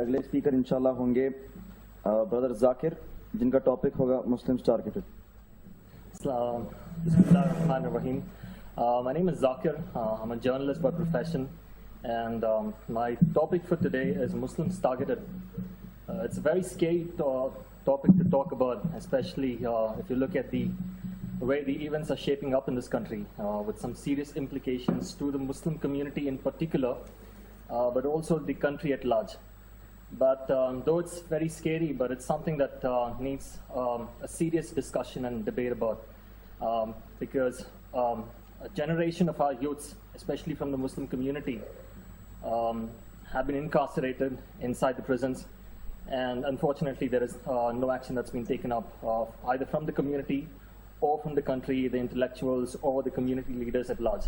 अगले स्पीकर इंशाल्लाह होंगे ब्रदर जाकिर, जिनका टॉपिक होगा Muslims targeted. Bismillahirrahmanirrahim. My name is Zakeer. I'm a journalist by profession, and my topic for today is Muslims targeted. It's a very scary topic to talk about, especially if you look at the way the events are shaping up in this country, with some serious implications to the Muslim community in particular, but also the country at large. But though it's very scary, but it's something that needs a serious discussion and debate about, because a generation of our youths, especially from the Muslim community, have been incarcerated inside the prisons, and unfortunately there is no action that's been taken up either from the community or from the country, the intellectuals or the community leaders at large.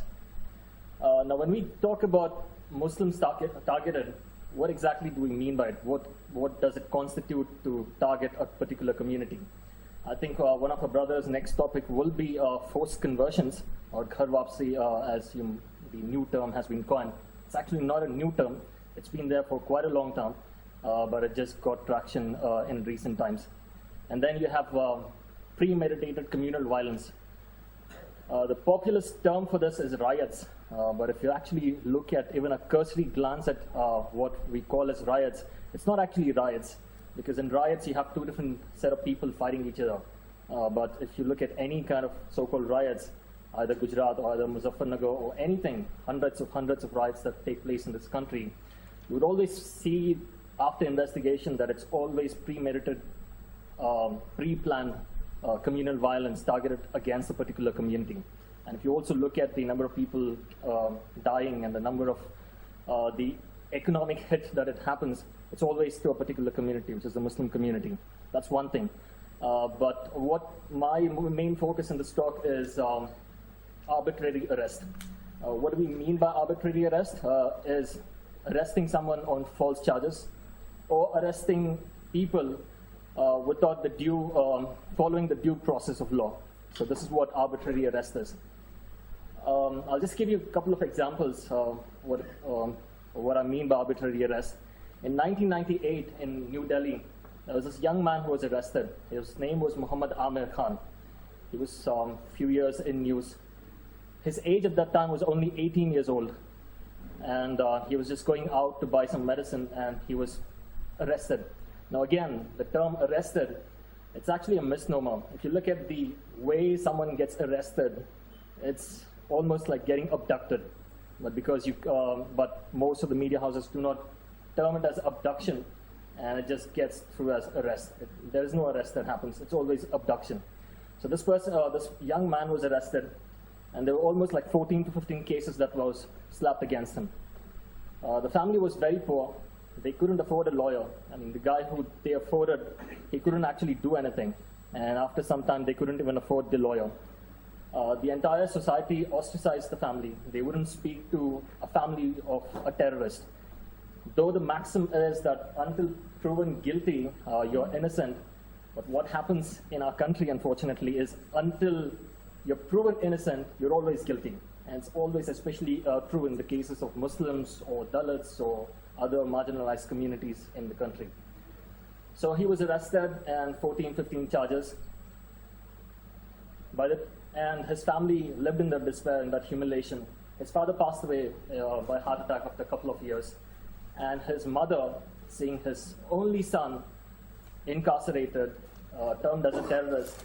Now when we talk about Muslims targeted, what exactly do we mean by it? What does it constitute to target a particular community? I think one of our brothers' next topic will be forced conversions, or ghar wapsi, as the new term has been coined. It's actually not a new term. It's been there for quite a long time, but it just got traction in recent times. And then you have premeditated communal violence. The populist term for this is riots, but if you actually look at even a cursory glance at what we call as riots, it's not actually riots, because in riots you have two different set of people fighting each other. But if you look at any kind of so-called riots, either Gujarat or either Muzaffarnagar or anything, hundreds of riots that take place in this country, you would always see after investigation that it's always premeditated, pre-planned communal violence targeted against a particular community. And if you also look at the number of people dying and the number of the economic hit that it happens, it's always to a particular community, which is the Muslim community. That's one thing. But what my main focus in this talk is arbitrary arrest. What do we mean by arbitrary arrest? Is arresting someone on false charges or arresting people without the due, following the due process of law. So this is what arbitrary arrest is. I'll just give you a couple of examples of what I mean by arbitrary arrest. In 1998 in New Delhi, there was this young man who was arrested. His name was Muhammad Amir Khan. He was a few years in news. His age at that time was only 18 years old. And he was just going out to buy some medicine and he was arrested. Now again, the term arrested, it's actually a misnomer. If you look at the way someone gets arrested, it's almost like getting abducted. But because but most of the media houses do not term it as abduction, and it just gets through as arrest. There is no arrest that happens. It's always abduction. So this person, this young man was arrested, and there were almost like 14 to 15 cases that was slapped against him. The family was very poor. They couldn't afford a lawyer. I mean, the guy who they afforded, he couldn't actually do anything. And after some time, they couldn't even afford the lawyer. The entire society ostracized the family. They wouldn't speak to a family of a terrorist. Though the maxim is that until proven guilty, you're innocent. But what happens in our country, unfortunately, is until you're proven innocent, you're always guilty. And it's always especially true in the cases of Muslims or Dalits or other marginalized communities in the country. So he was arrested and 14, 15 charges. And his family lived in that despair and that humiliation. His father passed away by heart attack after a couple of years. And his mother, seeing his only son incarcerated, termed as a terrorist,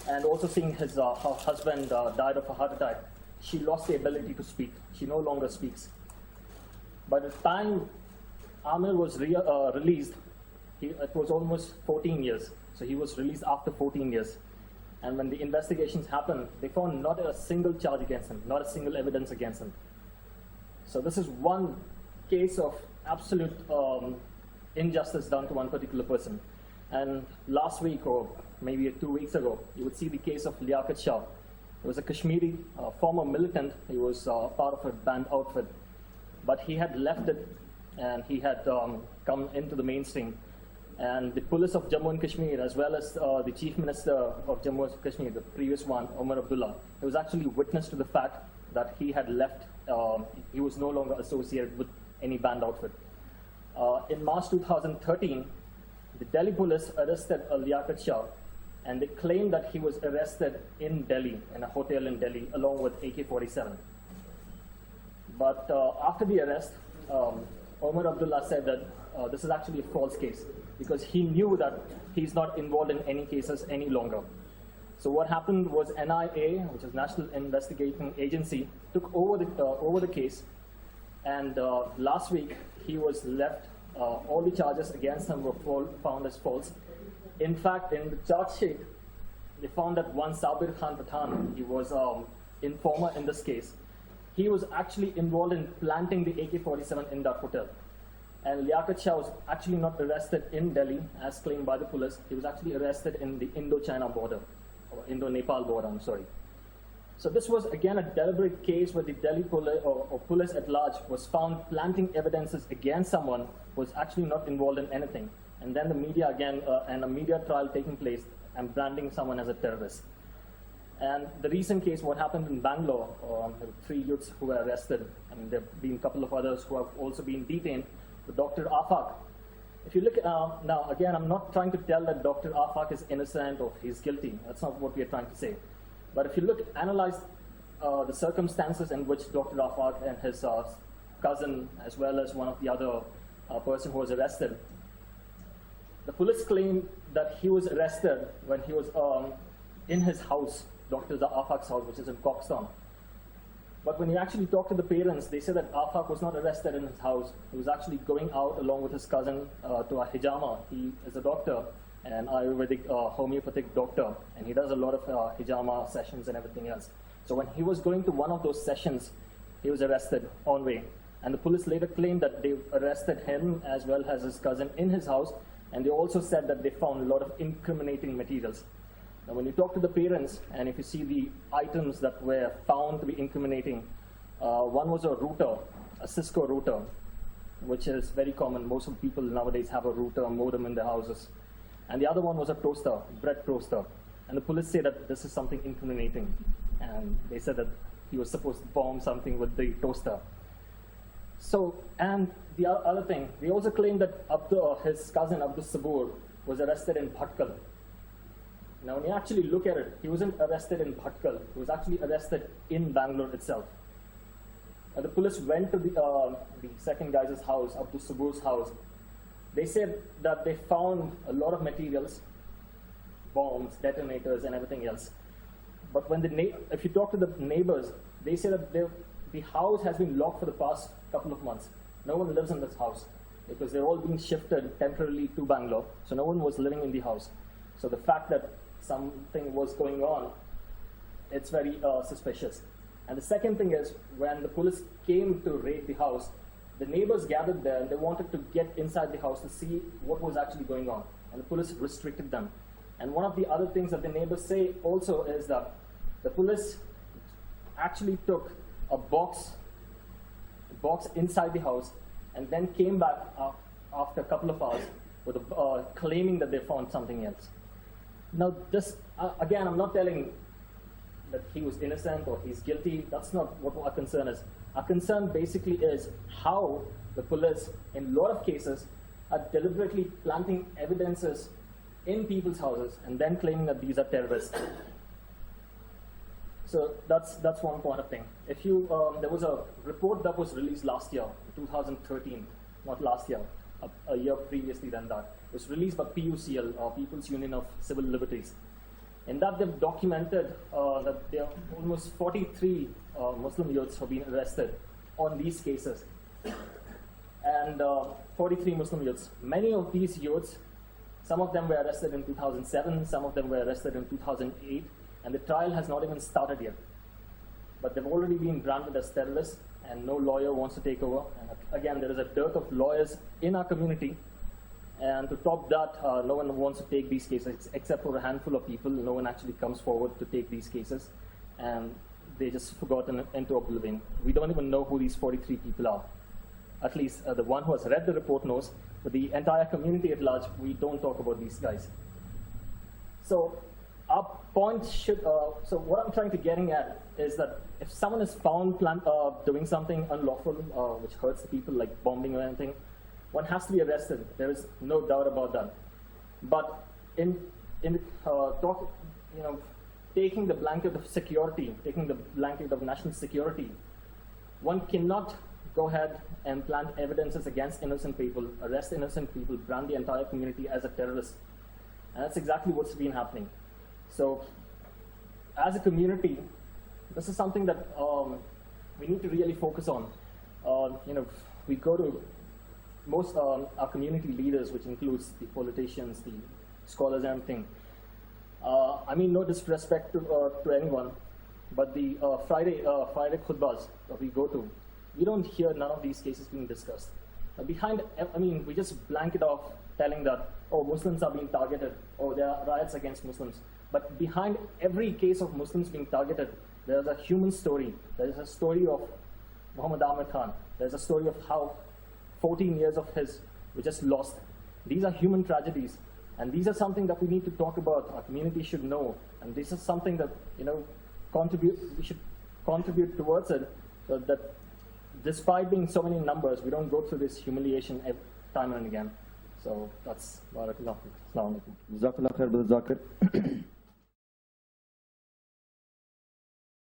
and also seeing his her husband died of a heart attack, she lost the ability to speak. She no longer speaks. By the time Amir was released, it was almost 14 years. So he was released after 14 years. And when the investigations happened, they found not a single charge against him, not a single evidence against him. So this is one case of absolute injustice done to one particular person. And last week, or maybe 2 weeks ago, you would see the case of Liaquat Shah. He was a Kashmiri former militant. He was part of a banned outfit. But he had left it and he had come into the mainstream. And the police of Jammu and Kashmir, as well as the Chief Minister of Jammu and Kashmir, the previous one, Omar Abdullah, he was actually witness to the fact that he had left, he was no longer associated with any banned outfit. In March 2013, the Delhi police arrested Liaquat Shah, and they claimed that he was arrested in Delhi, in a hotel in Delhi, along with AK-47. But after the arrest, Omar Abdullah said that this is actually a false case, because he knew that he's not involved in any cases any longer. So what happened was NIA, which is National Investigating Agency, took over the case, and last week he was left. All the charges against him were found as false. In fact, in the charge sheet, they found that one Sabir Khan Pathan, he was informer in this case. He was actually involved in planting the AK-47 in that hotel. And Liaquat Shah was actually not arrested in Delhi, as claimed by the police. He was actually arrested in the Indo-China border, or Indo-Nepal border, I'm sorry. So this was, again, a deliberate case where the Delhi police, or police at large, was found planting evidences against someone who was actually not involved in anything. And then the media, again, and a media trial taking place and branding someone as a terrorist. And the recent case, what happened in Bangalore, there were 3 youths who were arrested, and there have been a couple of others who have also been detained. But Dr. Afaq, if you look at, now again, I'm not trying to tell that Dr. Afaq is innocent or he's guilty. That's not what we are trying to say. But if you analyze the circumstances in which Dr. Afaq and his cousin, as well as one of the other person who was arrested, the police claim that he was arrested when he was in his house, Dr. Afaq's house, which is in Coxtown. But when you actually talk to the parents, they say that Afaq was not arrested in his house. He was actually going out along with his cousin to a hijama. He is a doctor, an Ayurvedic homeopathic doctor, and he does a lot of hijama sessions and everything else. So when he was going to one of those sessions, he was arrested on way. And the police later claimed that they arrested him as well as his cousin in his house, and they also said that they found a lot of incriminating materials. Now, when you talk to the parents, and if you see the items that were found to be incriminating, one was a router, a Cisco router, which is very common. Most of the people nowadays have a router, a modem in their houses. And the other one was a toaster, bread toaster. And the police say that this is something incriminating. And they said that he was supposed to bomb something with the toaster. So, and the other thing, they also claim that his cousin Abdul Sabur was arrested in Bhatkal. Now, when you actually look at it, he wasn't arrested in Bhatkal. He was actually arrested in Bangalore itself. The police went to the second guy's house, Abdul Sabur's house. They said that they found a lot of materials, bombs, detonators, and everything else. But when if you talk to the neighbors, they say that the house has been locked for the past couple of months. No one lives in this house because they're all being shifted temporarily to Bangalore. So no one was living in the house. So the fact that something was going on, it's very suspicious. And the second thing is, when the police came to raid the house, the neighbors gathered there and they wanted to get inside the house to see what was actually going on. And the police restricted them. And one of the other things that the neighbors say also is that the police actually took a box inside the house and then came back after a couple of hours with claiming that they found something else. Now, this, again, I'm not telling that he was innocent or he's guilty. That's not what our concern is. Our concern basically is how the police, in a lot of cases, are deliberately planting evidences in people's houses and then claiming that these are terrorists. So that's one point of thing. If you, there was a report that was released last year, 2013, not last year, a year previously than that. It was released by PUCL, People's Union of Civil Liberties. In that, they've documented that there are almost 43 Muslim youths who have been arrested on these cases. And 43 Muslim youths. Many of these youths, some of them were arrested in 2007, some of them were arrested in 2008, and the trial has not even started yet. But they've already been branded as terrorists, and no lawyer wants to take over. And again, there is a dearth of lawyers in our community. And to top that, no one wants to take these cases, except for a handful of people. No one actually comes forward to take these cases. And they just forgotten into oblivion. We don't even know who these 43 people are. At least the one who has read the report knows, but the entire community at large, we don't talk about these guys. So our point should, so what I'm trying to getting at is that if someone is found doing something unlawful, which hurts the people, like bombing or anything, one has to be arrested. There is no doubt about that. But in taking the blanket of security, taking the blanket of national security, one cannot go ahead and plant evidences against innocent people, arrest innocent people, brand the entire community as a terrorist. And that's exactly what's been happening. So, as a community, this is something that we need to really focus on. We go to most our community leaders, which includes the politicians, the scholars, and everything. I mean, no disrespect to anyone, but the Friday khutbahs that we go to, we don't hear none of these cases being discussed. We just blank it off, telling that, oh, Muslims are being targeted, oh, there are riots against Muslims. But behind every case of Muslims being targeted, there's a human story. There's a story of Muhammad Amir Khan. There's a story of how 14 years of his were just lost. These are human tragedies. And these are something that we need to talk about. Our community should know. And this is something that, we should contribute towards it, so that despite being so many numbers, we don't go through this humiliation time and again. So that's Barakallah. Assalamu alaikum. Jazakallah khair, Brother Zakir.